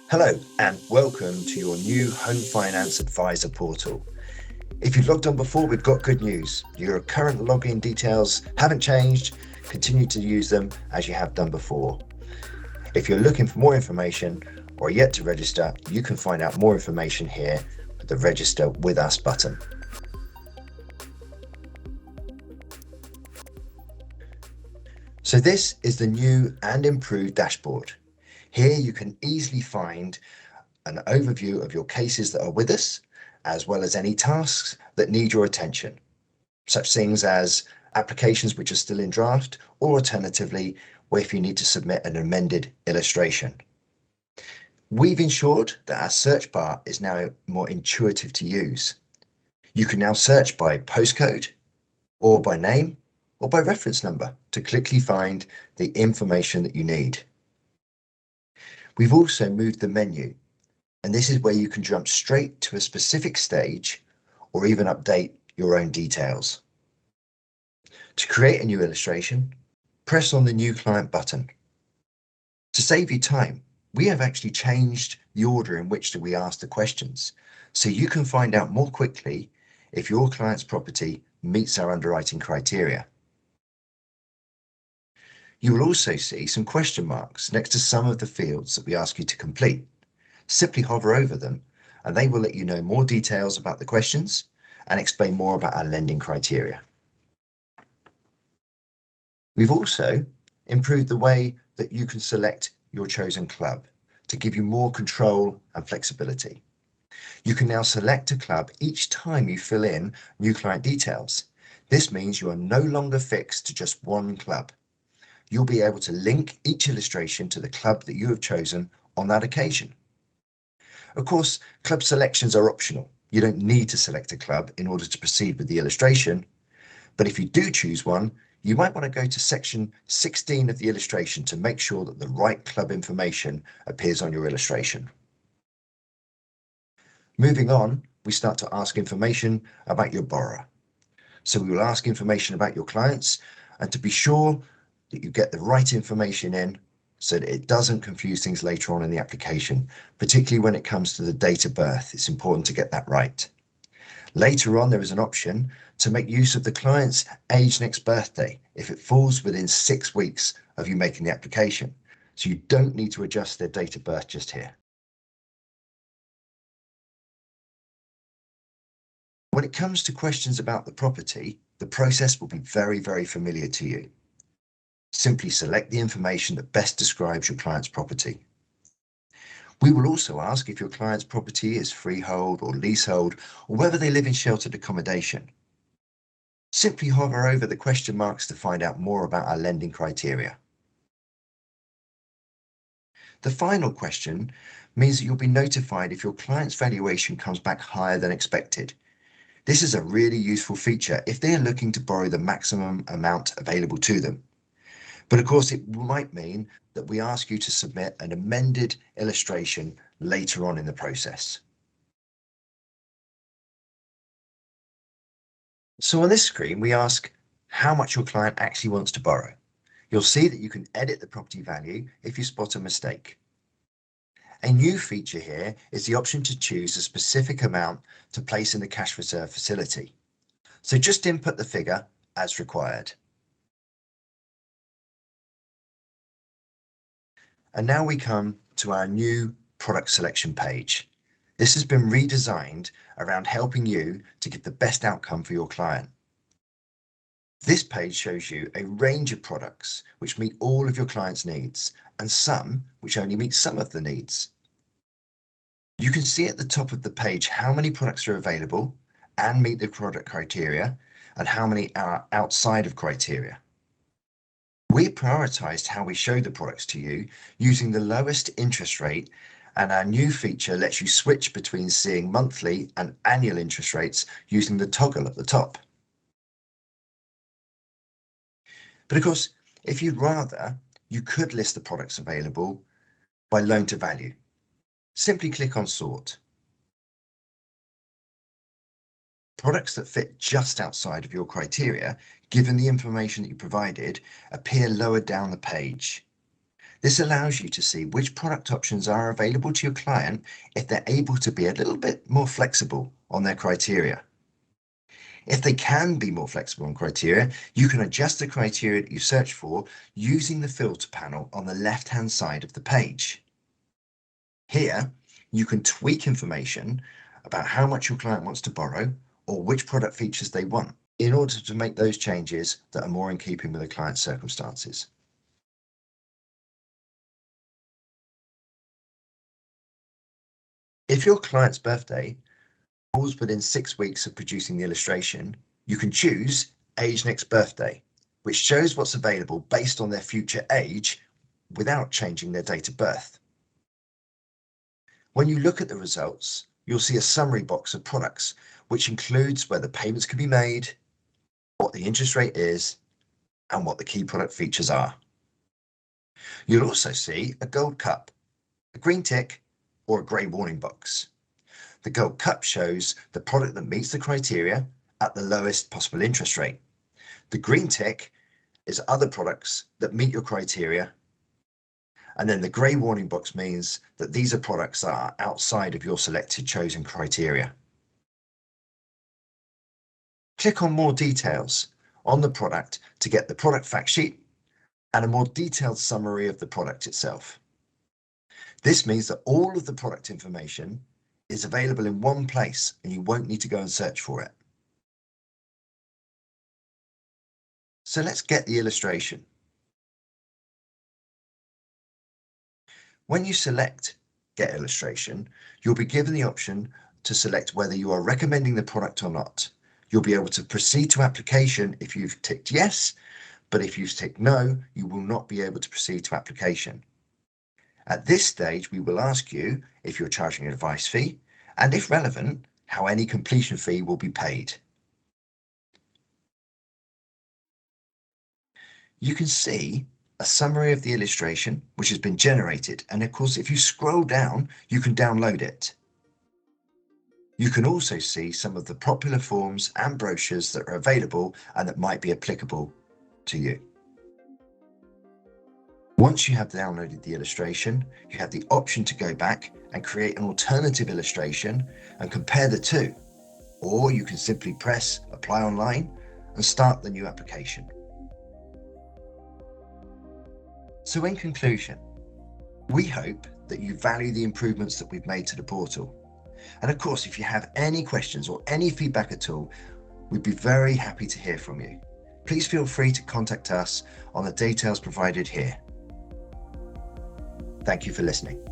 Hello and welcome to your new Home Finance Advisor portal. If you've logged on before, we've got good news. Your current login details haven't changed. Continue to use them as you have done before. If you're looking for more information or yet to register, you can find out more information here with the Register With Us button. So this is the new and improved dashboard. Here you can easily find an overview of your cases that are with us, as well as any tasks that need your attention. Such things as applications which are still in draft, or alternatively, where if you need to submit an amended illustration. We've ensured that our search bar is now more intuitive to use. You can now search by postcode, or by name, or by reference number to quickly find the information that you need. We've also moved the menu, and this is where you can jump straight to a specific stage or even update your own details. To create a new illustration, press on the New Client button. To save you time, we have actually changed the order in which we ask the questions, so you can find out more quickly if your client's property meets our underwriting criteria. You will also see some question marks next to some of the fields that we ask you to complete. Simply hover over them and they will let you know more details about the questions and explain more about our lending criteria. We've also improved the way that you can select your chosen club to give you more control and flexibility. You can now select a club each time you fill in new client details. This means you are no longer fixed to just one club. You'll be able to link each illustration to the club that you have chosen on that occasion. Of course, club selections are optional. You don't need to select a club in order to proceed with the illustration, but if you do choose one, you might want to go to section 16 of the illustration to make sure that the right club information appears on your illustration. Moving on, we start to ask information about your borrower. So we will ask information about your clients, and to be sure that you get the right information in so that it doesn't confuse things later on in the application, particularly when it comes to the date of birth. It's important to get that right. Later on, there is an option to make use of the client's age next birthday if it falls within 6 weeks of you making the application. So you don't need to adjust their date of birth just here. When it comes to questions about the property, the process will be very, very familiar to you. Simply select the information that best describes your client's property. We will also ask if your client's property is freehold or leasehold, or whether they live in sheltered accommodation. Simply hover over the question marks to find out more about our lending criteria. The final question means that you'll be notified if your client's valuation comes back higher than expected. This is a really useful feature if they are looking to borrow the maximum amount available to them. But of course, it might mean that we ask you to submit an amended illustration later on in the process. So on this screen, we ask how much your client actually wants to borrow. You'll see that you can edit the property value if you spot a mistake. A new feature here is the option to choose a specific amount to place in the cash reserve facility. So just input the figure as required. And now we come to our new product selection page. This has been redesigned around helping you to get the best outcome for your client. This page shows you a range of products which meet all of your client's needs and some which only meet some of the needs. You can see at the top of the page how many products are available and meet the product criteria and how many are outside of criteria. We prioritized how we show the products to you using the lowest interest rate, and our new feature lets you switch between seeing monthly and annual interest rates using the toggle at the top. But of course, if you'd rather, you could list the products available by loan to value. Simply click on Sort. Products that fit just outside of your criteria, given the information that you provided, appear lower down the page. This allows you to see which product options are available to your client if they're able to be a little bit more flexible on their criteria. If they can be more flexible on criteria, you can adjust the criteria that you search for using the filter panel on the left-hand side of the page. Here, you can tweak information about how much your client wants to borrow or which product features they want in order to make those changes that are more in keeping with the client's circumstances. If your client's birthday falls within 6 weeks of producing the illustration, you can choose Age Next Birthday, which shows what's available based on their future age without changing their date of birth. When you look at the results, you'll see a summary box of products, which includes where the payments can be made, what the interest rate is, and what the key product features are. You'll also see a gold cup, a green tick, or a grey warning box. The gold cup shows the product that meets the criteria at the lowest possible interest rate. The green tick is other products that meet your criteria. And then the grey warning box means that these are products that are outside of your selected chosen criteria. Click on more details on the product to get the product fact sheet and a more detailed summary of the product itself. This means that all of the product information is available in one place and you won't need to go and search for it. So let's get the illustration. When you select Get Illustration, you'll be given the option to select whether you are recommending the product or not. You'll be able to proceed to application if you've ticked yes, but if you've ticked no, you will not be able to proceed to application. At this stage, we will ask you if you're charging an advice fee, and if relevant, how any completion fee will be paid. You can see a summary of the illustration which has been generated, and of course if you scroll down you can download it. You can also see some of the popular forms and brochures that are available and that might be applicable to you. Once you have downloaded the illustration, you have the option to go back and create an alternative illustration and compare the two, or you can simply press Apply Online and start the new application. So in conclusion, we hope that you value the improvements that we've made to the portal. And of course, if you have any questions or any feedback at all, we'd be very happy to hear from you. Please feel free to contact us on the details provided here. Thank you for listening.